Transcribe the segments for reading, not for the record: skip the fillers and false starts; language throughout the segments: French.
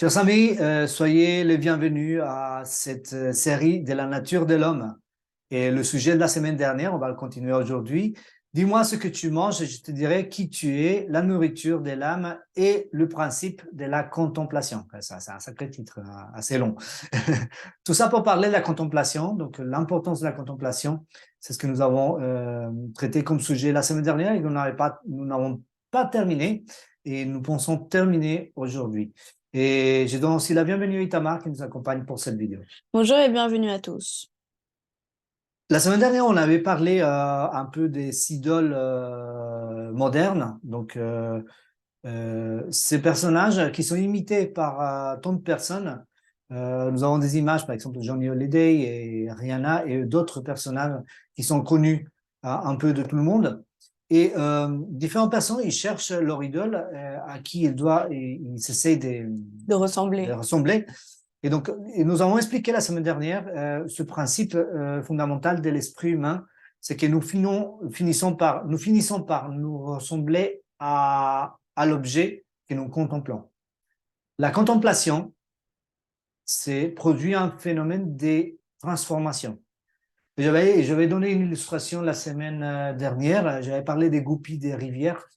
Chers amis, soyez les bienvenus à cette série de la nature de l'homme. Et le sujet de la semaine dernière, on va le continuer aujourd'hui. Dis-moi ce que tu manges et je te dirai qui tu es, la nourriture de l'âme et le principe de la contemplation. Ça, c'est un sacré titre, hein, assez long. Tout ça pour parler de la contemplation, donc l'importance de la contemplation. C'est ce que nous avons traité comme sujet la semaine dernière et nous n'avons pas terminé et nous pensons terminer aujourd'hui. Et je donne aussi la bienvenue à Itamar qui nous accompagne pour cette vidéo. Bonjour et bienvenue à tous. La semaine dernière, on avait parlé un peu des idoles modernes, donc ces personnages qui sont imités par tant de personnes. Nous avons des images, par exemple, de Johnny Hallyday et Rihanna et d'autres personnages qui sont connus un peu de tout le monde. Et différentes personnes, ils cherchent leur idole à qui ils s'essayent De de ressembler. ressembler. Et donc, et nous avons expliqué la semaine dernière ce principe fondamental de l'esprit humain, c'est que nous finissons par nous ressembler à l'objet que nous contemplons. La contemplation, c'est produit un phénomène de transformation. J'avais donné une illustration la semaine dernière, j'avais parlé des goupilles des rivières.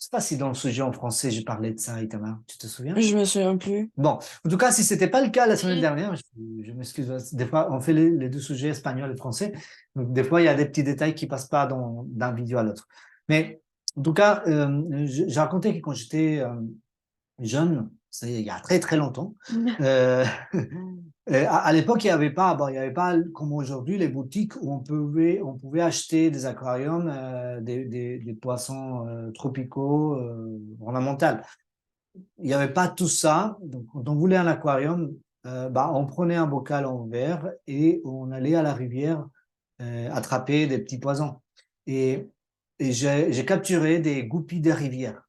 Je ne sais pas si dans le sujet en français, j'ai parlé de ça, Itamar, tu te souviens? Je me souviens plus. Bon, en tout cas, si ce n'était pas le cas la semaine dernière, je m'excuse. Des fois, on fait les deux sujets espagnol et français. Donc, des fois, il y a des petits détails qui ne passent pas d'un vidéo à l'autre. Mais en tout cas, j'ai raconté que quand j'étais jeune, c'est il y a très très longtemps, euh, à l'époque, il y avait pas comme aujourd'hui les boutiques où on pouvait acheter des aquariums, des poissons tropicaux, ornementaux. Il n'y avait pas tout ça. Donc, quand on voulait un aquarium, on prenait un bocal en verre et on allait à la rivière attraper des petits poissons. Et, et j'ai capturé des goupilles des rivières.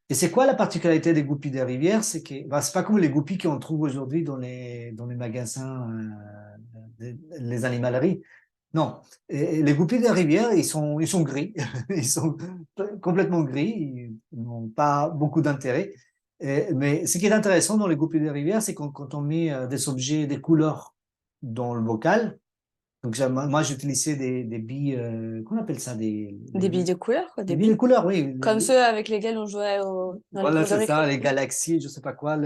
Et c'est quoi la particularité des goupilles des rivières? C'est que c'est pas comme les goupilles qu'on trouve aujourd'hui dans les magasins, les animaleries. Non, et les goupilles des rivières, ils sont gris, ils sont complètement gris, ils n'ont pas beaucoup d'intérêt. Mais ce qui est intéressant dans les goupilles des rivières, c'est quand on met des objets, des couleurs dans le bocal. Donc moi, j'utilisais des billes, qu'on appelle ça, Des billes de couleur, quoi, des des billes de billes. couleur, oui. Comme ceux avec lesquels on jouait dans les Voilà, cours de c'est récré. ça, les galaxies, je sais pas quoi.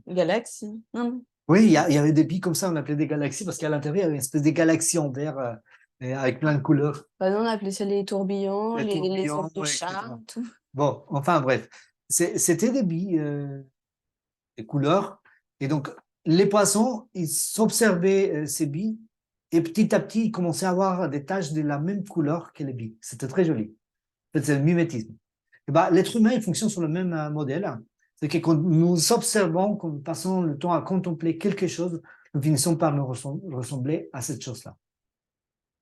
Galaxie. Non, non. Oui, il y avait des billes comme ça, on appelait des galaxies parce qu'à l'intérieur, il y avait une espèce de galaxie en verre et avec plein de couleurs. Bah non, on appelait ça les tourbillons, Les les tourbillons, sortes de oui, chats, exactement. tout. Bon, enfin bref, c'était des billes, des couleurs. Et donc, les poissons, ils s'observaient ces billes et petit à petit, ils commençaient à avoir des taches de la même couleur que les billes. C'était très joli. En fait, c'est le mimétisme. Et ben, l'être humain, il fonctionne sur le même modèle. C'est que quand nous observons, quand nous passons le temps à contempler quelque chose, nous finissons par nous ressembler à cette chose-là.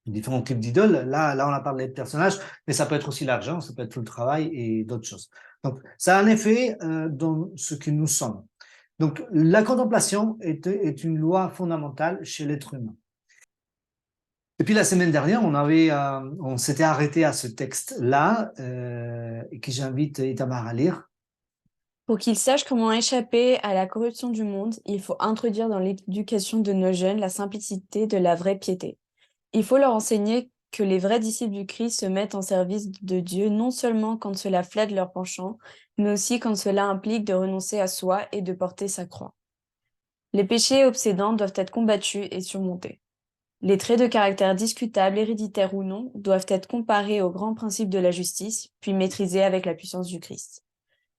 Différents types d'idoles. Là, on a parlé de personnages, mais ça peut être aussi l'argent, ça peut être le travail et d'autres choses. Donc, ça a un effet dans ce que nous sommes. Donc, la contemplation est une loi fondamentale chez l'être humain. Et puis la semaine dernière, on s'était arrêté à ce texte-là, et que j'invite Itamar à lire. Pour qu'ils sachent comment échapper à la corruption du monde, il faut introduire dans l'éducation de nos jeunes la simplicité de la vraie piété. Il faut leur enseigner que les vrais disciples du Christ se mettent en service de Dieu non seulement quand cela flatte leur penchant, mais aussi quand cela implique de renoncer à soi et de porter sa croix. Les péchés obsédants doivent être combattus et surmontés. Les traits de caractère discutables, héréditaires ou non, doivent être comparés aux grands principes de la justice, puis maîtrisés avec la puissance du Christ.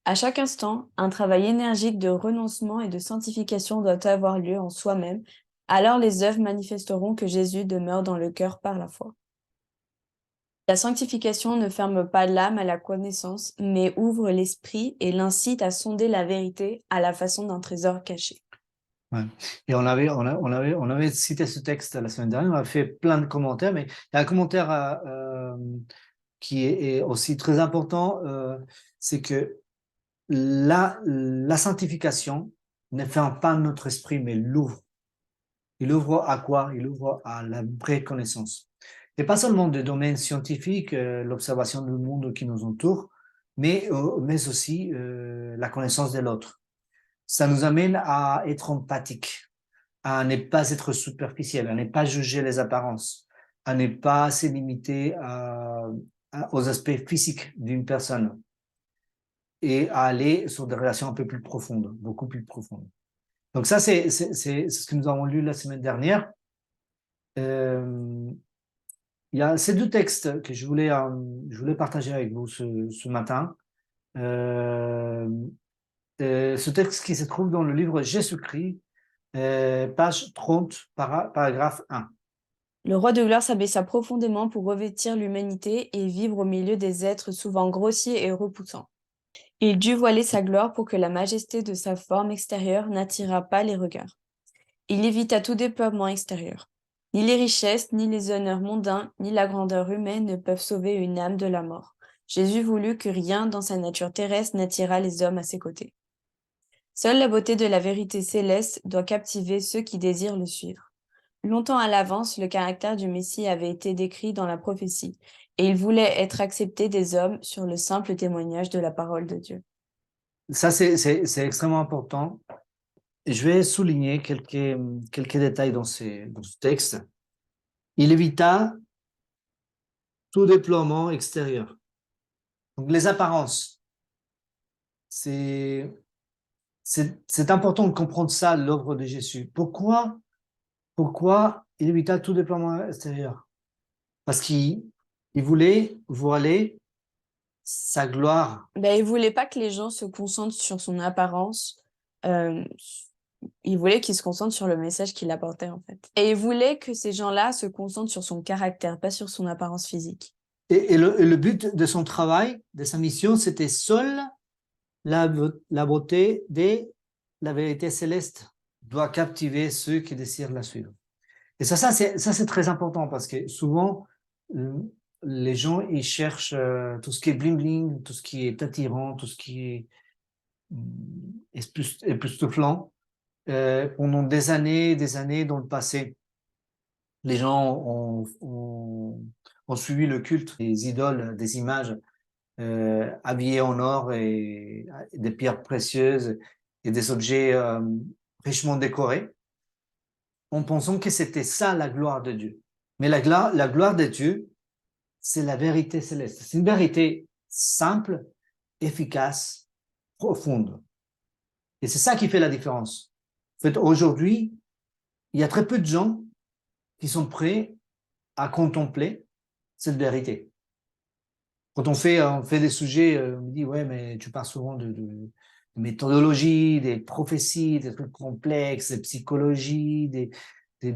À chaque instant, un travail énergique de renoncement et de sanctification doit avoir lieu en soi-même, alors les œuvres manifesteront que Jésus demeure dans le cœur par la foi. La sanctification ne ferme pas l'âme à la connaissance, mais ouvre l'esprit et l'incite à sonder la vérité à la façon d'un trésor caché. Ouais. Et on avait cité ce texte la semaine dernière, on a fait plein de commentaires, mais il y a un commentaire qui est aussi très important, c'est que la sanctification ne ferme pas notre esprit, mais l'ouvre. Il ouvre à quoi? Il ouvre à la vraie connaissance. Et pas seulement des domaines scientifiques, l'observation du monde qui nous entoure, mais aussi la connaissance de l'autre. ça nous amène à être empathique, à ne pas être superficiel, à ne pas juger les apparences, à ne pas se limiter aux aspects physiques d'une personne et à aller sur des relations un peu plus profondes, beaucoup plus profondes. Donc ça, c'est ce que nous avons lu la semaine dernière. Il y a ces deux textes que je voulais partager avec vous ce matin. Euh, Ce texte qui se trouve dans le livre Jésus-Christ, page 30, paragraphe 1. Le roi de gloire s'abaissa profondément pour revêtir l'humanité et vivre au milieu des êtres souvent grossiers et repoussants. Il dut voiler sa gloire pour que la majesté de sa forme extérieure n'attirât pas les regards. Il évita tout déploiement extérieur. Ni les richesses, ni les honneurs mondains, ni la grandeur humaine ne peuvent sauver une âme de la mort. Jésus voulut que rien dans sa nature terrestre n'attirât les hommes à ses côtés. Seule la beauté de la vérité céleste doit captiver ceux qui désirent le suivre. Longtemps à l'avance, le caractère du Messie avait été décrit dans la prophétie, et il voulait être accepté des hommes sur le simple témoignage de la parole de Dieu. Ça, c'est extrêmement important. Et je vais souligner quelques détails dans ce texte. Il évita tout déploiement extérieur. Donc, les apparences, c'est important de comprendre ça, l'œuvre de Jésus. Pourquoi il évita tout déploiement extérieur? Parce qu'il voulait voiler sa gloire. Il voulait pas que les gens se concentrent sur son apparence. euh, il voulait qu'ils se concentrent sur le message qu'il apportait, en fait. Et il voulait que ces gens-là se concentrent sur son caractère, pas sur son apparence physique. Et le but de son travail, de sa mission, c'était seule la beauté de la vérité céleste doit captiver ceux qui désirent la suivre. Et ça c'est très important parce que souvent, euh, les gens, ils cherchent tout ce qui est bling-bling, tout ce qui est attirant, tout ce qui est époustouflant. Pendant des années dans le passé, les gens ont suivi le culte des idoles, des images habillés en or et des pierres précieuses et des objets richement décorés, en pensant que c'était ça la gloire de Dieu. Mais la gloire de Dieu, c'est la vérité céleste. C'est une vérité simple, efficace, profonde. Et c'est ça qui fait la différence. En fait, aujourd'hui, il y a très peu de gens qui sont prêts à contempler cette vérité. Quand on fait des sujets, on me dit, ouais, mais tu parles souvent de méthodologie, des prophéties, des trucs complexes, des psychologies, des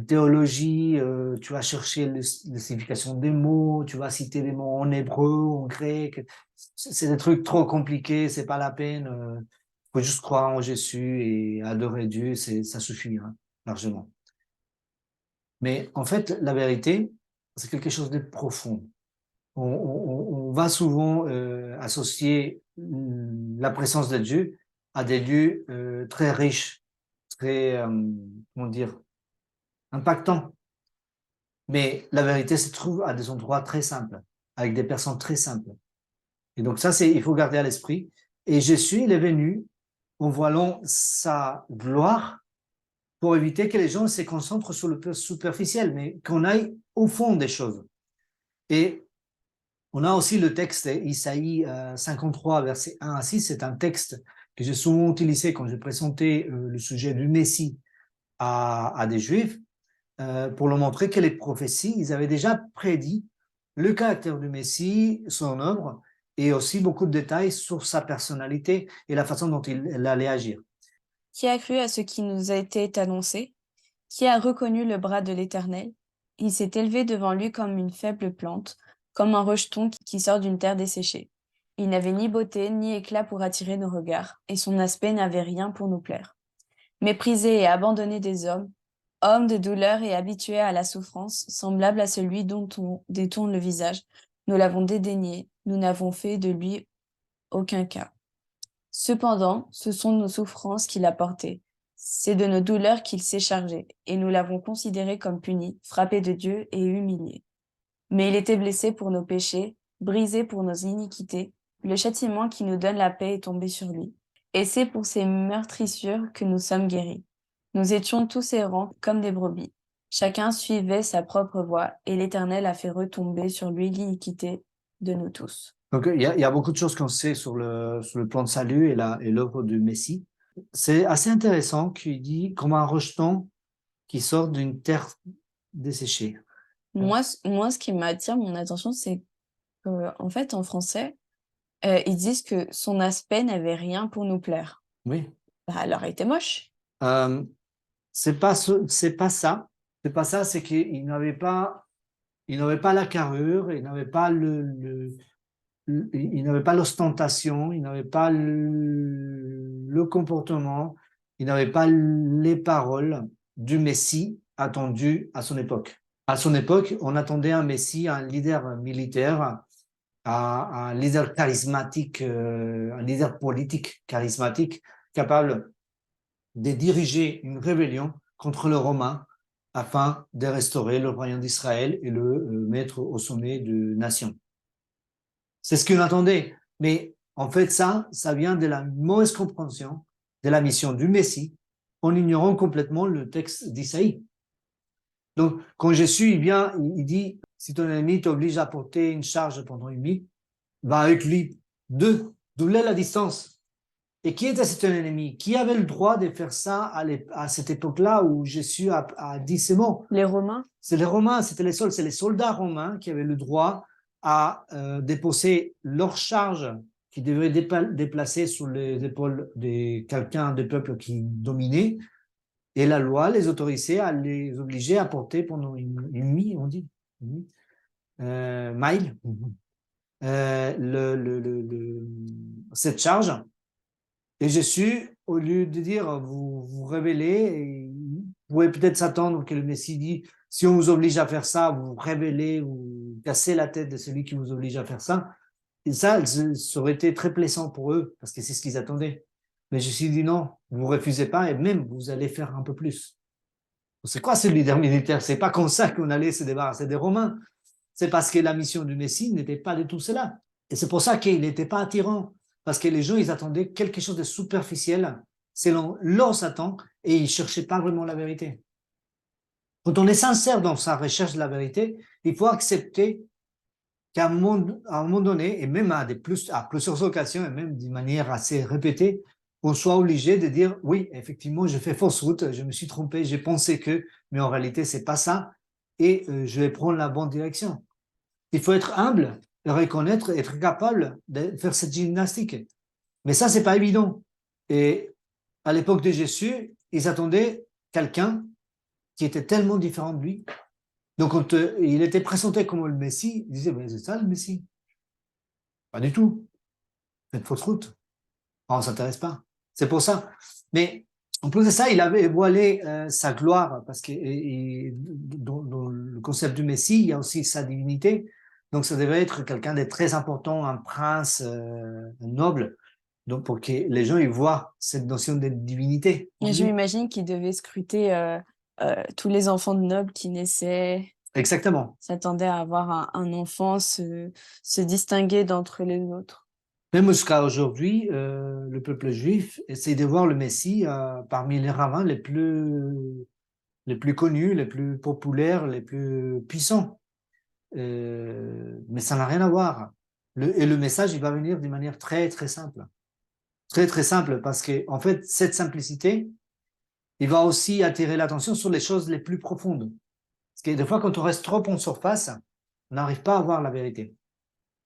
théologies, tu vas chercher la signification des mots, tu vas citer des mots en hébreu, en grec. C'est des trucs trop compliqués, c'est pas la peine. Faut juste croire en Jésus et adorer Dieu, ça suffit, hein, largement. Mais en fait, la vérité, c'est quelque chose de profond. On va souvent associer la présence de Dieu à des lieux très riches, très, comment dire, impactants. Mais la vérité se trouve à des endroits très simples, avec des personnes très simples. Et donc ça, il faut garder à l'esprit. Et Jésus, il est venu en voilant sa gloire pour éviter que les gens se concentrent sur le superficiel, mais qu'on aille au fond des choses. Et on a aussi le texte Isaïe 53, versets 1 à 6. C'est un texte que j'ai souvent utilisé quand j'ai présenté le sujet du Messie à des Juifs pour leur montrer que les prophéties, ils avaient déjà prédit le caractère du Messie, son œuvre, et aussi beaucoup de détails sur sa personnalité et la façon dont il allait agir. Qui a cru à ce qui nous a été annoncé? Qui a reconnu le bras de l'Éternel? Il s'est élevé devant lui comme une faible plante, comme un rejeton qui sort d'une terre desséchée. Il n'avait ni beauté ni éclat pour attirer nos regards, et son aspect n'avait rien pour nous plaire. Méprisé et abandonné des hommes, homme de douleur et habitué à la souffrance, semblable à celui dont on détourne le visage, nous l'avons dédaigné, nous n'avons fait de lui aucun cas. Cependant, ce sont nos souffrances qu'il a portées, c'est de nos douleurs qu'il s'est chargé, et nous l'avons considéré comme puni, frappé de Dieu et humilié. Mais il était blessé pour nos péchés, brisé pour nos iniquités, le châtiment qui nous donne la paix est tombé sur lui. Et c'est pour ces meurtrissures que nous sommes guéris. Nous étions tous errants comme des brebis. Chacun suivait sa propre voie, et l'Éternel a fait retomber sur lui l'iniquité de nous tous. Donc, il y a beaucoup de choses qu'on sait sur le plan de salut et l'œuvre du Messie. C'est assez intéressant qu'il dit comme un rejeton qui sort d'une terre desséchée. Moi, ce qui m'attire mon attention, c'est qu'en fait, en français, ils disent que son aspect n'avait rien pour nous plaire. Oui. Bah, alors, il était moche. C'est pas c'est pas ça. C'est pas ça, c'est qu'il il n'avait pas la carrure, il n'avait pas il n'avait pas l'ostentation, il n'avait pas le comportement, il n'avait pas les paroles du Messie attendu à son époque. À son époque, on attendait un Messie, un leader militaire, un leader charismatique, un leader politique charismatique, capable de diriger une rébellion contre le Romain afin de restaurer le royaume d'Israël et le mettre au sommet de nation. C'est ce qu'on attendait. Mais en fait, ça vient de la mauvaise compréhension de la mission du Messie en ignorant complètement le texte d'Isaïe. Donc, quand Jésus vient, il dit, si ton ennemi t'oblige à porter une charge pendant une nuit, va avec lui doubler la distance. Et qui était cet ennemi? Qui avait le droit de faire ça à cette époque-là où Jésus a dit ces mots? Les Romains? C'est les Romains, c'est les soldats romains qui avaient le droit à déposer leur charge qui devait déplacer sur les épaules de quelqu'un des peuples qui dominait. Et la loi les autorisait à les obliger à porter pendant une nuit, on dit, mile, cette charge. Et Jésus, au lieu de dire vous vous révélez, vous pouvez peut-être s'attendre que le Messie dit si on vous oblige à faire ça, vous vous révélez, vous cassez la tête de celui qui vous oblige à faire ça. Et ça aurait été très plaisant pour eux parce que c'est ce qu'ils attendaient. Mais Jésus dit non, vous refusez pas et même vous allez faire un peu plus. C'est quoi ce leader militaire? C'est pas comme ça qu'on allait se débarrasser des Romains. C'est parce que la mission du Messie n'était pas du tout cela. Et c'est pour ça qu'il n'était pas attirant. Parce que les gens, ils attendaient quelque chose de superficiel selon leurs attentes et ils ne cherchaient pas vraiment la vérité. Quand on est sincère dans sa recherche de la vérité, il faut accepter qu'à un moment donné, et même à plusieurs occasions, et même d'une manière assez répétée, on soit obligé de dire oui, effectivement, je fais fausse route, je me suis trompé, j'ai pensé que, mais en réalité, c'est pas ça, et je vais prendre la bonne direction. Il faut être humble, reconnaître, être capable de faire cette gymnastique. Mais ça, c'est pas évident. Et à l'époque de Jésus, ils attendaient quelqu'un qui était tellement différent de lui. Donc, quand il était présenté comme le Messie, ils disaient, c'est ça le Messie? Pas du tout. Faites fausse route. On ne s'intéresse pas. C'est pour ça. Mais en plus de ça, il avait voilé sa gloire, parce que dans le concept du Messie, il y a aussi sa divinité. Donc, ça devait être quelqu'un de très important, un prince, un noble. Donc, pour que les gens ils voient cette notion de divinité. Et je m'imagine qu'ils devaient scruter tous les enfants de nobles qui naissaient, Exactement. s'attendaient à avoir un enfant se distinguer d'entre les autres. Même jusqu'à aujourd'hui, le peuple juif essaie de voir le Messie parmi les rabbins les plus connus, les plus populaires, les plus puissants. Mais ça n'a rien à voir. Et le message, il va venir d'une manière très, très simple. Très, très simple, parce que, en fait, cette simplicité, il va aussi attirer l'attention sur les choses les plus profondes. Parce que des fois, quand on reste trop en surface, on n'arrive pas à voir la vérité.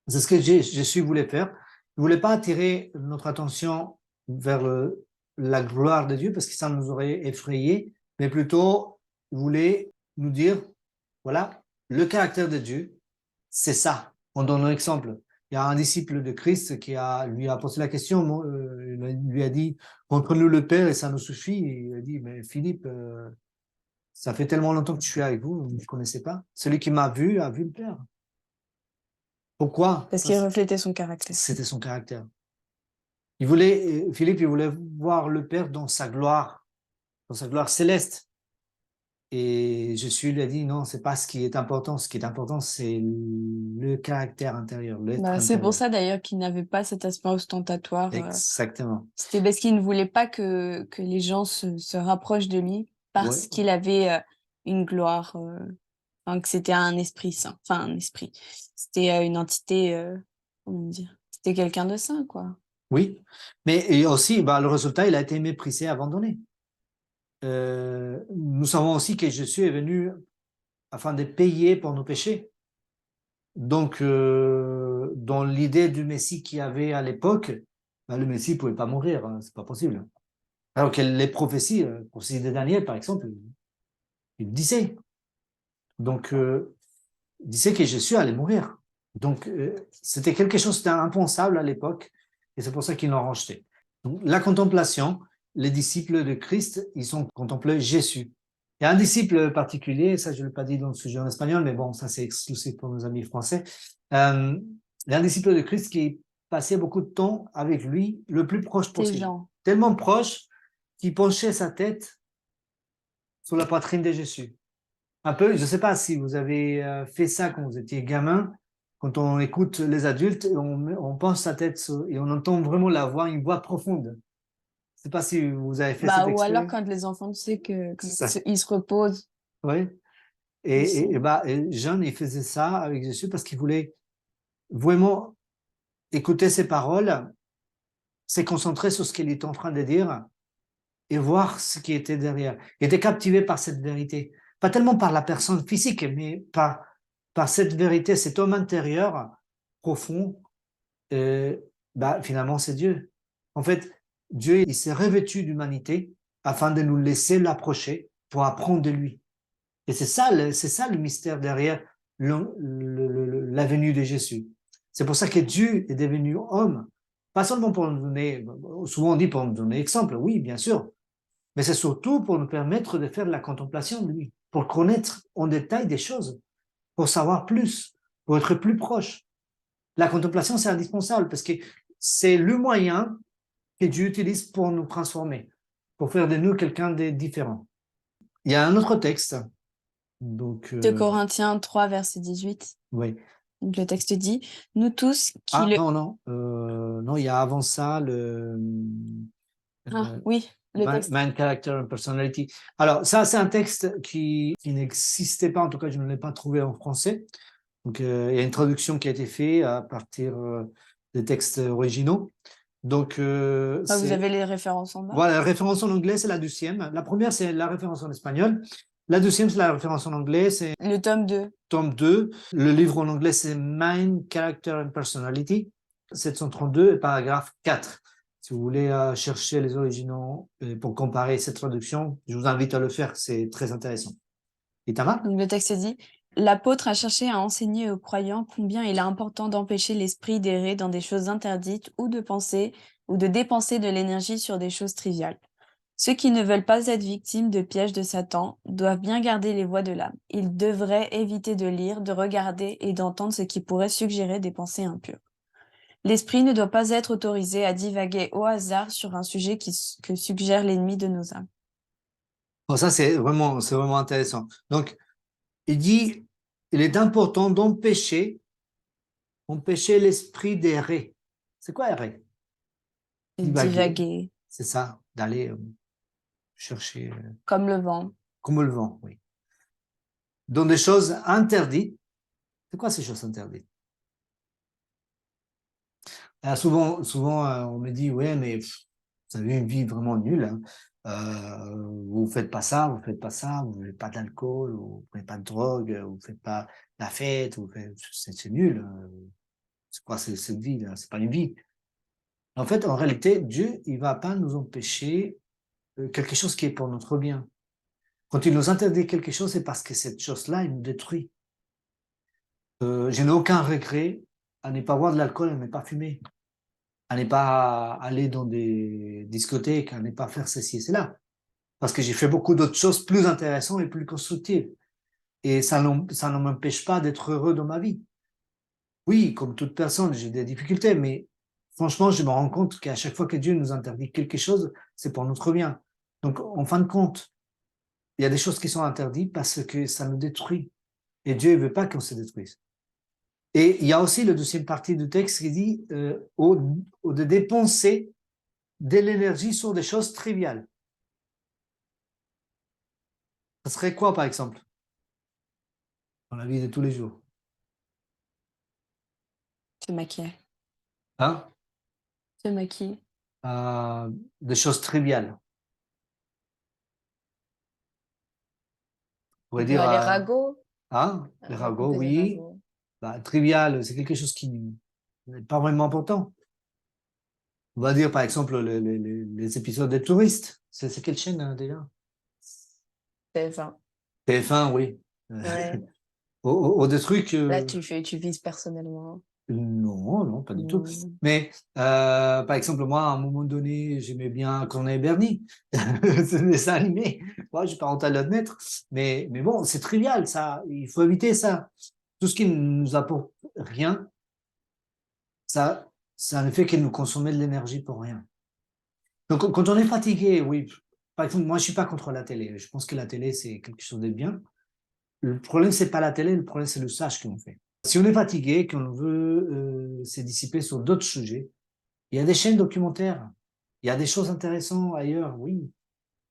C'est ce que Jésus voulait faire. Il ne voulait pas attirer notre attention vers la gloire de Dieu, parce que ça nous aurait effrayés, mais plutôt, il voulait nous dire, voilà, le caractère de Dieu, c'est ça. On donne un exemple. Il y a un disciple de Christ qui lui a posé la question, il lui a dit, montre-nous le Père et ça nous suffit. Et il a dit, mais Philippe, ça fait tellement longtemps que je suis avec vous, vous ne me connaissez pas. Celui qui m'a vu a vu le Père. Pourquoi? Parce qu'il reflétait son caractère. C'était son caractère. Philippe, il voulait voir le Père dans sa gloire céleste. Et Jésus lui a dit, non, c'est pas ce qui est important. Ce qui est important, c'est le caractère intérieur, l'être Bah, c'est pour intérieur. ça d'ailleurs qu'il n'avait pas cet aspect ostentatoire. Exactement. C'était parce qu'il ne voulait pas que les gens se rapprochent de lui Ouais, parce qu'il avait une gloire, enfin, que c'était un esprit saint. Enfin, un esprit. C'était une entité, comment dire? C'était quelqu'un de saint, quoi. oui. Mais et aussi, bah, le résultat, il a été méprisé, abandonné. Nous savons aussi que Jésus est venu afin de payer pour nos péchés. Donc, dans l'idée du Messie qu'il y avait à l'époque, ben, le Messie ne pouvait pas mourir, hein, c'est pas possible. Alors que les prophéties, prophétie de Daniel, par exemple, il disait. Donc, il disait que Jésus allait mourir. Donc, c'était quelque chose d'impensable à l'époque, et c'est pour ça qu'ils l'ont rejeté. Donc, la contemplation, les disciples de Christ, ils ont contemplé Jésus. Il y a un disciple particulier, ça je ne l'ai pas dit dans le sujet en espagnol, mais bon, ça c'est exclusif pour nos amis français. Il y a un disciple de Christ qui passait beaucoup de temps avec lui, le plus proche Ces possible. gens. Tellement proche qu'il penchait sa tête sur la poitrine de Jésus. Un peu, je ne sais pas si vous avez fait ça quand vous étiez gamin, quand on écoute les adultes, on penche sa tête et on entend vraiment la voix, une voix profonde. Je ne sais pas si vous avez fait cette Bah, ou alors expérience. quand les enfants, tu sais, quand C'est ça. ils se reposent Oui. aussi. Et Jean, il faisait ça avec Jésus parce qu'il voulait vraiment écouter ses paroles, se concentrer sur ce qu'il est en train de dire et voir ce qui était derrière. Il était captivé par cette vérité. Pas tellement par la personne physique, mais par cette vérité, cet homme intérieur profond. Finalement, c'est Dieu. En fait, Dieu, il s'est revêtu d'humanité afin de nous laisser l'approcher pour apprendre de lui. Et c'est ça le mystère derrière la venue de Jésus. C'est pour ça que Dieu est devenu homme, pas seulement pour nous donner, souvent on dit pour nous donner exemple, oui, bien sûr, mais c'est surtout pour nous permettre de faire de la contemplation de lui, pour connaître en détail des choses, pour savoir plus, pour être plus proche. La contemplation, c'est indispensable parce que c'est le moyen que Dieu utilise pour nous transformer, pour faire de nous quelqu'un de différent. Il y a un autre texte, donc, 2 Corinthiens 3, verset 18. oui. Donc le texte dit, nous tous qui Ah, le... non, il y a avant ça Ah euh, oui, le texte. Man, Character and Personality. Alors, ça, c'est un texte qui n'existait pas, en tout cas, je ne l'ai pas trouvé en français. Donc, il y a une traduction qui a été faite à partir des textes originaux. Donc, Ah, vous avez les références en bas. voilà, la référence en anglais, c'est la deuxième. La première, c'est la référence en espagnol. La deuxième, c'est la référence en anglais, c'est Le tome 2. tome 2. Le livre en anglais, c'est Mind, Character and Personality, 732, paragraphe 4. Si vous voulez chercher les originaux pour comparer cette traduction, je vous invite à le faire, c'est très intéressant. Itamar? Donc le texte dit, l'apôtre a cherché à enseigner aux croyants combien il est important d'empêcher l'esprit d'errer dans des choses interdites ou de penser ou de dépenser de l'énergie sur des choses triviales. Ceux qui ne veulent pas être victimes de pièges de Satan doivent bien garder les voies de l'âme. Ils devraient éviter de lire, de regarder et d'entendre ce qui pourrait suggérer des pensées impures. L'esprit ne doit pas être autorisé à divaguer au hasard sur un sujet que suggère l'ennemi de nos âmes. Bon, ça, c'est vraiment intéressant. Donc, il dit, il est important empêcher l'esprit d'errer. C'est quoi errer? Divaguer, Divaguer, c'est ça, d'aller chercher comme le vent. comme le vent, oui. Dans des choses interdites. C'est quoi ces choses interdites? Souvent on me dit, ouais, mais vous avez une vie vraiment nulle. Hein. Vous faites pas ça, vous faites pas ça, vous n'avez pas d'alcool, vous prenez pas de drogue, vous faites pas la fête, c'est nul. C'est quoi cette vie là? C'est pas une vie. En fait, en réalité, Dieu, il va pas nous empêcher quelque chose qui est pour notre bien. Quand il nous interdit quelque chose, c'est parce que cette chose-là, il nous détruit. Je n'ai aucun regret à ne pas boire de l'alcool, à ne pas fumer, à ne pas aller dans des discothèques, à ne pas faire ceci et cela. Parce que j'ai fait beaucoup d'autres choses plus intéressantes et plus constructives. Et ça ne m'empêche pas d'être heureux dans ma vie. Oui, comme toute personne, j'ai des difficultés, mais franchement, je me rends compte qu'à chaque fois que Dieu nous interdit quelque chose, c'est pour notre bien. Donc, en fin de compte, il y a des choses qui sont interdites parce que ça nous détruit. Et Dieu ne veut pas qu'on se détruise. Et il y a aussi la deuxième partie du texte qui dit de dépenser de l'énergie sur des choses triviales. Ça serait quoi, par exemple, dans la vie de tous les jours? Se maquiller. Hein? Se maquiller. Des choses triviales. On pourrait dire, Les ragots. hein, les ragots, Raconter des oui. ragots. Bah, trivial, c'est quelque chose qui n'est pas vraiment important. On va dire, par exemple, les épisodes des touristes. C'est quelle chaîne, hein, déjà? TF1. TF1, oui. Ouais. Ou des trucs. Là, tu vises personnellement. Non, non, pas du tout. Hmm. Mais par exemple, moi, à un moment donné, j'aimais bien Corneille et Bernie. C'est des dessins animés. Moi, j'ai pas honte à l'admettre. Mais bon, c'est trivial, ça. Il faut éviter ça. Tout ce qui ne nous apporte rien, ça, c'est un effet qui nous consomme de l'énergie pour rien. Donc, quand on est fatigué, oui. Par exemple, moi, je suis pas contre la télé. Je pense que la télé, c'est quelque chose de bien. Le problème, c'est pas la télé, le problème, c'est l'usage qu'on fait. Si on est fatigué, qu'on veut se dissiper sur d'autres sujets, il y a des chaînes documentaires, il y a des choses intéressantes ailleurs, oui.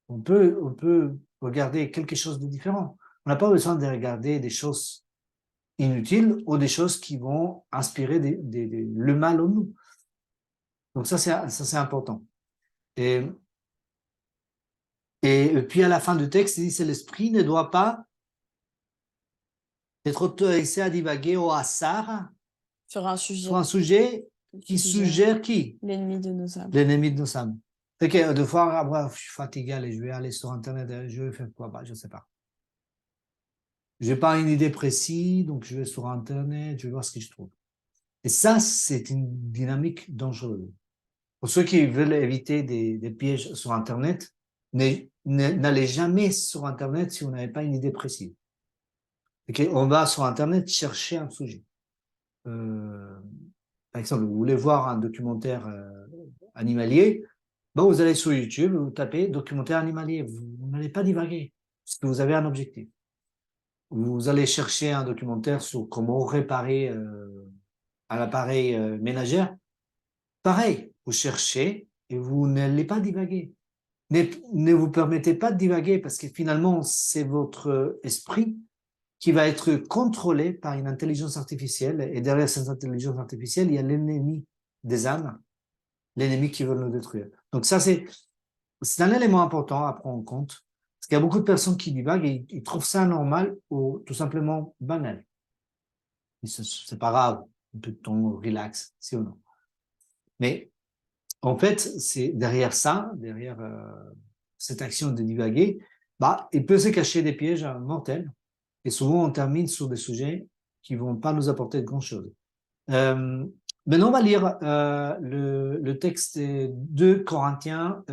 On peut regarder quelque chose de différent. On n'a pas besoin de regarder des choses inutiles ou des choses qui vont inspirer le mal en nous. Donc ça, c'est important. Et, et puis à la fin du texte, il dit que l'esprit ne doit pas être autorisé à divaguer au hasard Sur un sur un sujet sujet qui suggère qui? l'ennemi de nos âmes. L'ennemi de nos âmes. C'est que de fois, ah, je suis fatigué, allez, je vais aller sur Internet, je vais faire quoi? Bah, je ne sais pas. Je n'ai pas une idée précise, donc je vais sur Internet, je vais voir ce que je trouve. Et ça, c'est une dynamique dangereuse. Pour ceux qui veulent éviter des pièges sur Internet, n'allez jamais sur Internet si vous n'avez pas une idée précise. Okay, on va sur Internet chercher un sujet. Par exemple, vous voulez voir un documentaire animalier, bon, vous allez sur YouTube, vous tapez documentaire animalier, vous n'allez pas divaguer, parce que vous avez un objectif. Vous allez chercher un documentaire sur comment réparer un appareil ménager, pareil, vous cherchez et vous n'allez pas divaguer. Ne vous permettez pas de divaguer parce que finalement, c'est votre esprit qui va être contrôlé par une intelligence artificielle et derrière cette intelligence artificielle, il y a l'ennemi des âmes, l'ennemi qui veut nous détruire. Donc ça, c'est un élément important à prendre en compte, parce qu'il y a beaucoup de personnes qui divaguent et ils trouvent ça normal ou tout simplement banal. C'est pas grave, un peu de ton relax, si ou non. Mais en fait, c'est derrière ça, derrière cette action de divaguer, bah, il peut se cacher des pièges mortels. Et souvent, on termine sur des sujets qui ne vont pas nous apporter grand-chose. Maintenant, on va lire le texte de 2 Corinthiens,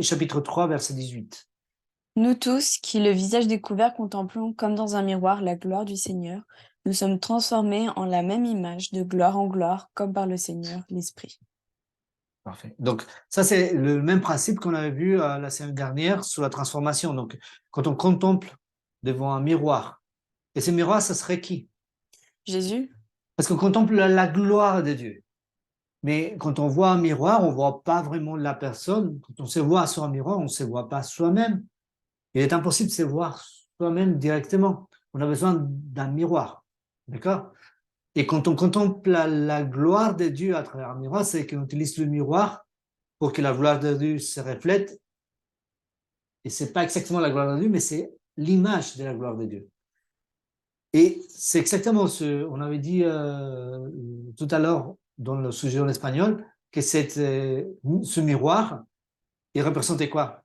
chapitre 3, verset 18. Nous tous, qui le visage découvert contemplons comme dans un miroir la gloire du Seigneur, nous sommes transformés en la même image, de gloire en gloire, comme par le Seigneur, l'Esprit. Parfait. Donc, ça, c'est le même principe qu'on avait vu la semaine dernière sur la transformation. Donc, quand on contemple devant un miroir, et ce miroir, ça serait qui? Jésus? Parce qu'on contemple la gloire de Dieu. Mais quand on voit un miroir, on ne voit pas vraiment la personne. Quand on se voit sur un miroir, on ne se voit pas soi-même. Il est impossible de se voir soi-même directement. On a besoin d'un miroir. D'accord? Et quand on contemple la gloire de Dieu à travers un miroir, c'est qu'on utilise le miroir pour que la gloire de Dieu se reflète. Et ce n'est pas exactement la gloire de Dieu, mais c'est l'image de la gloire de Dieu. Et c'est exactement ce qu'on avait dit tout à l'heure dans le sujet en espagnol, que ce miroir, il représentait quoi?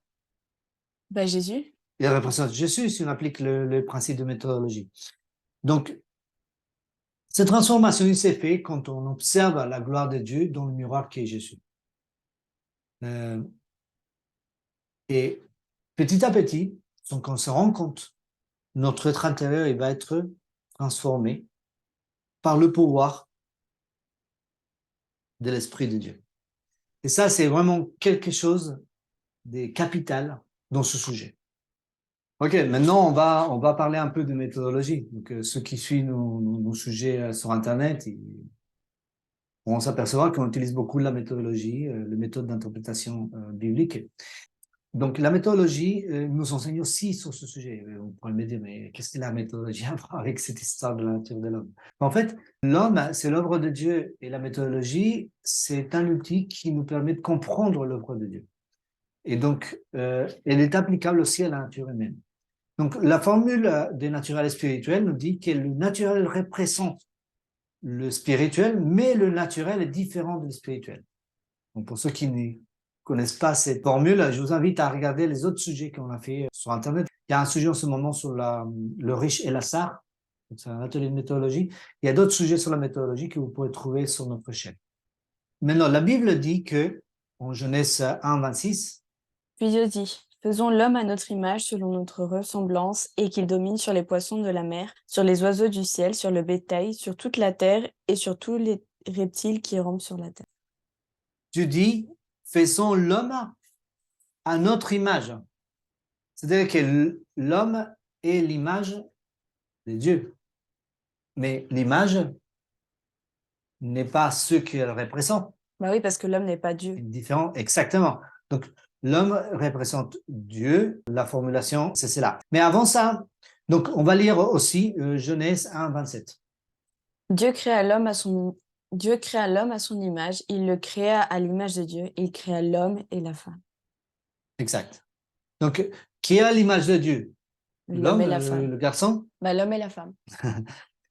Bah Jésus. Il représente Jésus si on applique le principe de méthodologie. Donc, cette transformation, il s'est fait quand on observe la gloire de Dieu dans le miroir qui est Jésus. Et petit à petit, donc on se rend compte, notre être intérieur il va être transformé par le pouvoir de l'Esprit de Dieu. Et ça, c'est vraiment quelque chose de capital dans ce sujet. Ok, maintenant on va parler un peu de méthodologie. Donc, ceux qui suivent nos sujets sur Internet, on s'apercevra qu'on utilise beaucoup la méthodologie, les méthodes d'interprétation biblique. Donc, la méthodologie nous enseigne aussi sur ce sujet. On pourrait me dire, mais qu'est-ce que la méthodologie à voir avec cette histoire de la nature de l'homme? En fait, l'homme, c'est l'œuvre de Dieu et la méthodologie, c'est un outil qui nous permet de comprendre l'œuvre de Dieu. Et donc, elle est applicable aussi à la nature humaine. Donc, la formule des naturels et spirituels nous dit que le naturel représente le spirituel, mais le naturel est différent du spirituel. Donc, pour ceux qui ne connaissent pas cette formule, je vous invite à regarder les autres sujets qu'on a fait sur Internet. Il y a un sujet en ce moment sur le riche et Lazare. C'est un atelier de méthodologie. Il y a d'autres sujets sur la méthodologie que vous pourrez trouver sur notre chaîne. Maintenant, la Bible dit que, en Genèse 1, 26, Puis Dieu dit, faisons l'homme à notre image, selon notre ressemblance, et qu'il domine sur les poissons de la mer, sur les oiseaux du ciel, sur le bétail, sur toute la terre et sur tous les reptiles qui rampent sur la terre. Dieu dit, faisons l'homme à notre image. C'est-à-dire que l'homme est l'image de Dieu. Mais l'image n'est pas ce qu'elle représente. Bah oui, parce que l'homme n'est pas Dieu. Différent, exactement. Donc, l'homme représente Dieu. La formulation, c'est cela. Mais avant ça, donc, on va lire aussi Genèse 1, 27. Dieu créa l'homme à son image, il le créa à l'image de Dieu, il créa l'homme et la femme. Exact. Donc, qui a l'image de Dieu? L'homme L'homme, et la femme. le garçon? Bah, l'homme et la femme.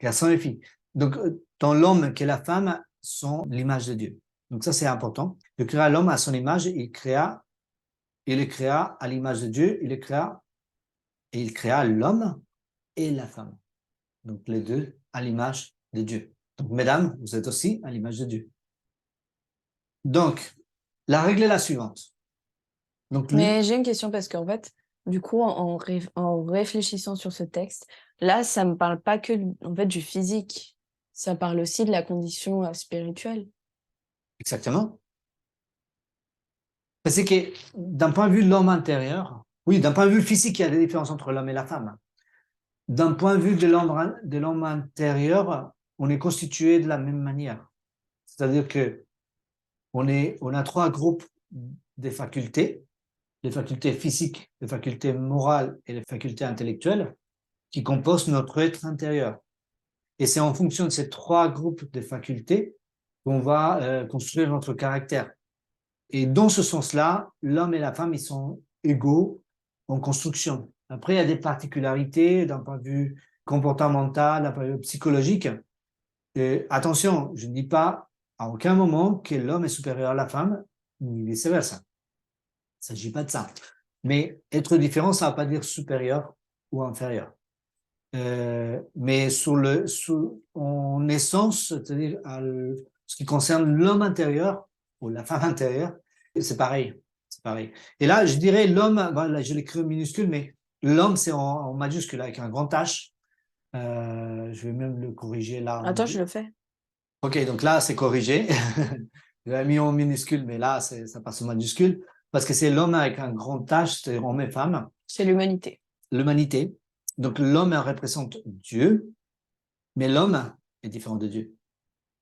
Garçon et fille. Donc, dans l'homme et la femme sont l'image de Dieu. Donc, ça, c'est important. Dieu créa l'homme à son image, il le créa à l'image de Dieu, il créa l'homme et la femme. Donc, les deux à l'image de Dieu. Donc, mesdames, vous êtes aussi à l'image de Dieu. Donc, la règle est la suivante. Donc, Mais j'ai une question parce qu'en fait, du coup, en réfléchissant sur ce texte, là, ça me parle pas que en fait, du physique. Ça parle aussi de la condition spirituelle. exactement. C'est que d'un point de vue de l'homme intérieur, oui, d'un point de vue physique, il y a des différences entre l'homme et la femme. D'un point de vue de l'homme intérieur, on est constitué de la même manière. C'est-à-dire que on a trois groupes de facultés, les facultés physiques, les facultés morales et les facultés intellectuelles, qui composent notre être intérieur. Et c'est en fonction de ces trois groupes de facultés qu'on va construire notre caractère. Et dans ce sens-là, l'homme et la femme, ils sont égaux en construction. Après, il y a des particularités d'un point de vue comportemental, d'un point de vue psychologique. Et attention, je ne dis pas à aucun moment que l'homme est supérieur à la femme, ni vice-versa. Il ne s'agit pas de ça. Mais être différent, ça ne va pas dire supérieur ou inférieur. Mais en essence, c'est-à-dire ce qui concerne l'homme intérieur ou la femme intérieure, c'est pareil. C'est pareil. Et là, je dirais l'homme, voilà, je l'écris en minuscule, mais l'homme, c'est en majuscule avec un grand H. Je vais même le corriger là. Attends, je le fais. Ok, donc là, c'est corrigé. Je l'ai mis en minuscule, mais là, ça passe en majuscule. Parce que c'est l'homme avec un grand H, c'est homme et femme. C'est l'humanité. L'humanité. Donc l'homme représente Dieu, mais l'homme est différent de Dieu.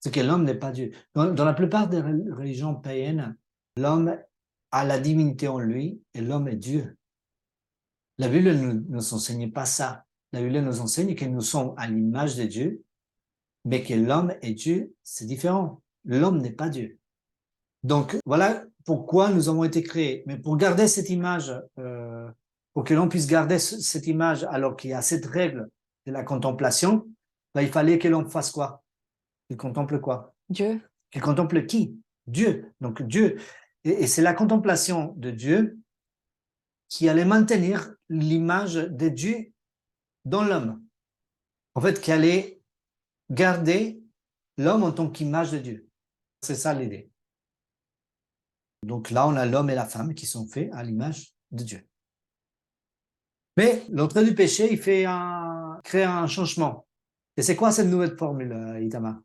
C'est que l'homme n'est pas Dieu. Dans la plupart des religions païennes, l'homme a la divinité en lui et l'homme est Dieu. La Bible ne nous enseigne pas ça. La Bible nous enseigne que nous sommes à l'image de Dieu, mais que l'homme est Dieu, c'est différent. L'homme n'est pas Dieu. Donc voilà pourquoi nous avons été créés. Mais pour garder cette image, pour que l'on puisse garder cette image alors qu'il y a cette règle de la contemplation, ben, il fallait que l'on fasse quoi? Qu'il contemple quoi? Dieu. Qu'il contemple qui? Dieu. Donc Dieu. Et c'est la contemplation de Dieu qui allait maintenir l'image de Dieu dans l'homme. En fait, qui allait garder l'homme en tant qu'image de Dieu. C'est ça l'idée. Donc là, on a l'homme et la femme qui sont faits à l'image de Dieu. Mais l'entrée du péché, crée un changement. Et c'est quoi cette nouvelle formule, Itama?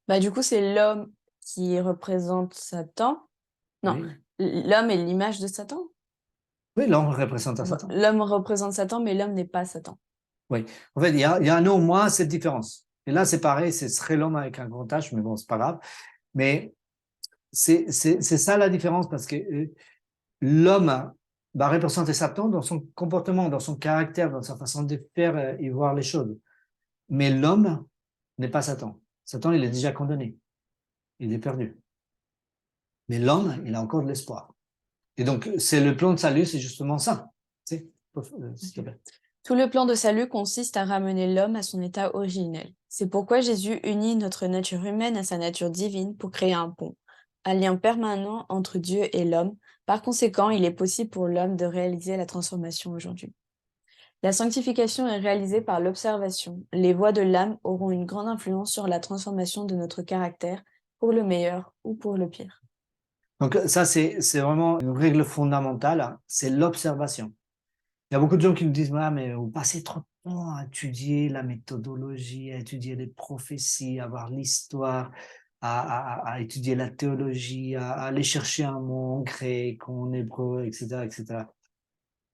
Bah, du coup, c'est l'homme qui représente Satan. Non, Oui. l'homme est l'image de Satan. Oui, l'homme représente Satan. L'homme représente Satan, mais l'homme n'est pas Satan. Oui. En fait, il y a néanmoins cette différence. Et là, c'est pareil, ce serait l'homme avec un grand H, mais bon, c'est pas grave. Mais c'est ça la différence parce que l'homme va représenter Satan dans son comportement, dans son caractère, dans sa façon de faire et voir les choses. Mais l'homme n'est pas Satan. Satan, il est déjà condamné. Il est perdu. Mais l'homme, il a encore de l'espoir. Et donc, c'est le plan de salut, c'est justement ça. S'il te plaît. Tout le plan de salut consiste à ramener l'homme à son état originel. C'est pourquoi Jésus unit notre nature humaine à sa nature divine pour créer un pont, un lien permanent entre Dieu et l'homme. Par conséquent, il est possible pour l'homme de réaliser la transformation aujourd'hui. La sanctification est réalisée par l'observation. Les voies de l'âme auront une grande influence sur la transformation de notre caractère, pour le meilleur ou pour le pire. Donc, ça, c'est vraiment une règle fondamentale, hein, c'est l'observation. Il y a beaucoup de gens qui me disent, ah, mais vous passez trop de temps à étudier la méthodologie, à étudier les prophéties, à voir l'histoire, à étudier la théologie, à aller chercher un mot en grec, en hébreu, etc., etc.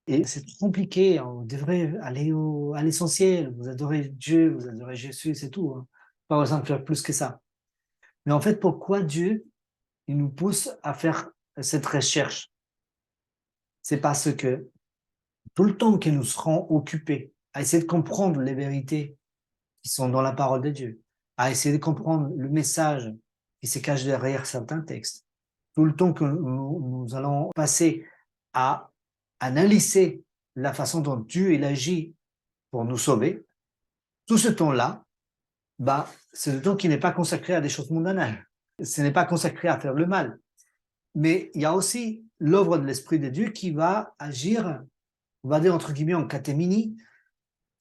Et c'est compliqué, on devrait aller à l'essentiel, vous adorez Dieu, vous adorez Jésus, c'est tout. Hein. Pas besoin de faire plus que ça. Mais en fait, pourquoi Dieu, il nous pousse à faire cette recherche? C'est parce que tout le temps que nous serons occupés à essayer de comprendre les vérités qui sont dans la parole de Dieu, à essayer de comprendre le message qui se cache derrière certains textes, tout le temps que nous allons passer à analyser la façon dont Dieu il agit pour nous sauver, tout ce temps-là, bah, c'est le temps qui n'est pas consacré à des choses mondaines. Ce n'est pas consacré à faire le mal. Mais il y a aussi l'œuvre de l'Esprit de Dieu qui va agir, on va dire entre guillemets en catémini,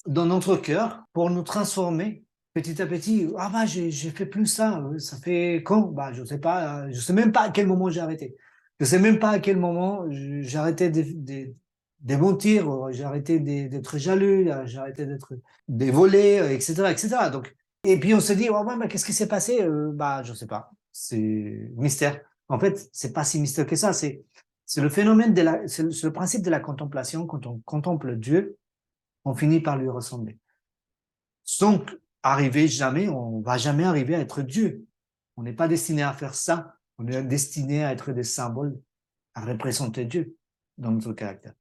dans notre cœur pour nous transformer petit à petit. Ah bah j'ai fait plus ça, ça fait quand? Bah je sais même pas à quel moment j'ai arrêté. Je sais même pas à quel moment j'ai arrêté de mentir, j'ai arrêté d'être jaloux, j'ai arrêté d'être de voler, etc., etc. Donc et puis on se dit oh, bah, qu'est-ce qui s'est passé? Bah je sais pas, c'est mystère. En fait c'est pas si mystère que ça, c'est le phénomène c'est le principe de la contemplation quand on contemple Dieu on finit par lui ressembler. Donc, on va jamais arriver à être Dieu. On n'est pas destiné à faire ça. On est destiné à être des symboles, à représenter Dieu dans notre caractère.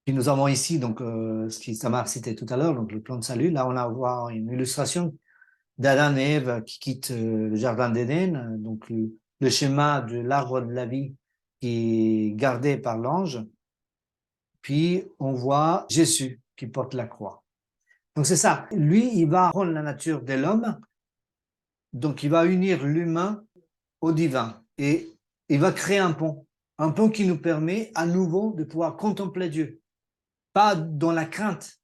Et nous avons ici, donc, ce qui Samar citait tout à l'heure, donc le plan de salut. Là, on a voir une illustration d'Adam et Ève qui quittent le jardin d'Éden, donc le schéma de l'arbre de la vie qui est gardé par l'ange. Puis, on voit Jésus qui porte la croix. Donc c'est ça. Lui, il va prendre la nature de l'homme, donc il va unir l'humain au divin et il va créer un pont qui nous permet à nouveau de pouvoir contempler Dieu, pas dans la crainte.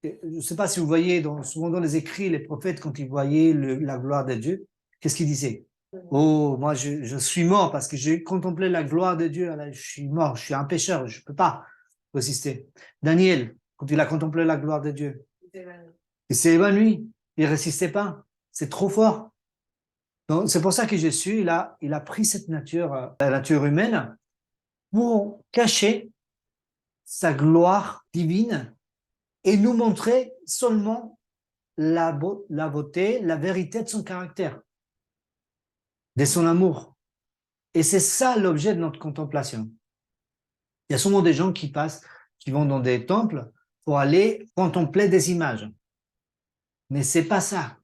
Je ne sais pas si vous voyez souvent dans les écrits, les prophètes, quand ils voyaient la gloire de Dieu, qu'est-ce qu'ils disaient? Oh, moi je suis mort parce que j'ai contemplé la gloire de Dieu, je suis mort, je suis un pécheur, je ne peux pas résister. Daniel, quand il a contemplé la gloire de Dieu, il s'est évanoui, il ne résistait pas, c'est trop fort. Donc, c'est pour ça que Jésus, il a pris cette nature, la nature humaine, pour cacher sa gloire divine et nous montrer seulement la beauté, la vérité de son caractère, de son amour. Et c'est ça l'objet de notre contemplation. Il y a souvent des gens qui vont dans des temples pour aller contempler des images. Mais c'est pas ça.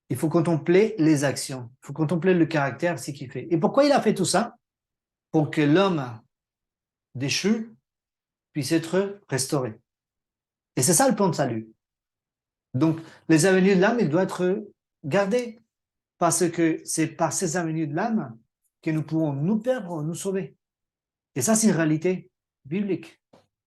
Il faut contempler les actions. Il faut contempler le caractère, ce qu'il fait. Et pourquoi il a fait tout ça? Pour que l'homme déchu puisse être restauré. Et c'est ça le plan de salut. Donc, les avenues de l'âme, ils doivent être gardées. Parce que c'est par ces avenues de l'âme que nous pouvons nous perdre, nous sauver. Et ça, c'est une réalité biblique.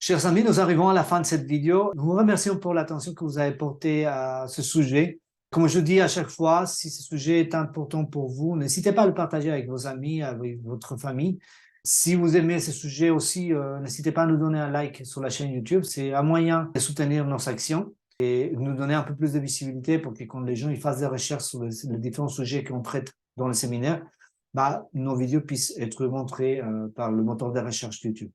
Chers amis, nous arrivons à la fin de cette vidéo. Nous vous remercions pour l'attention que vous avez portée à ce sujet. Comme je dis à chaque fois, si ce sujet est important pour vous, n'hésitez pas à le partager avec vos amis, avec votre famille. Si vous aimez ce sujet aussi, n'hésitez pas à nous donner un like sur la chaîne YouTube. C'est un moyen de soutenir nos actions et nous donner un peu plus de visibilité pour que quand les gens ils fassent des recherches sur les différents sujets qu'on traite dans le séminaire, nos vidéos puissent être montrées par le moteur de recherche YouTube.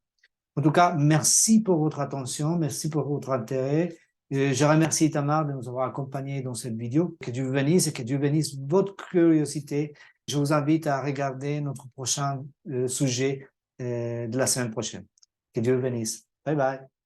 En tout cas, merci pour votre attention, merci pour votre intérêt. Je remercie Itamar de nous avoir accompagnés dans cette vidéo. Que Dieu vous bénisse et que Dieu bénisse votre curiosité. Je vous invite à regarder notre prochain sujet de la semaine prochaine. Que Dieu vous bénisse. Bye bye.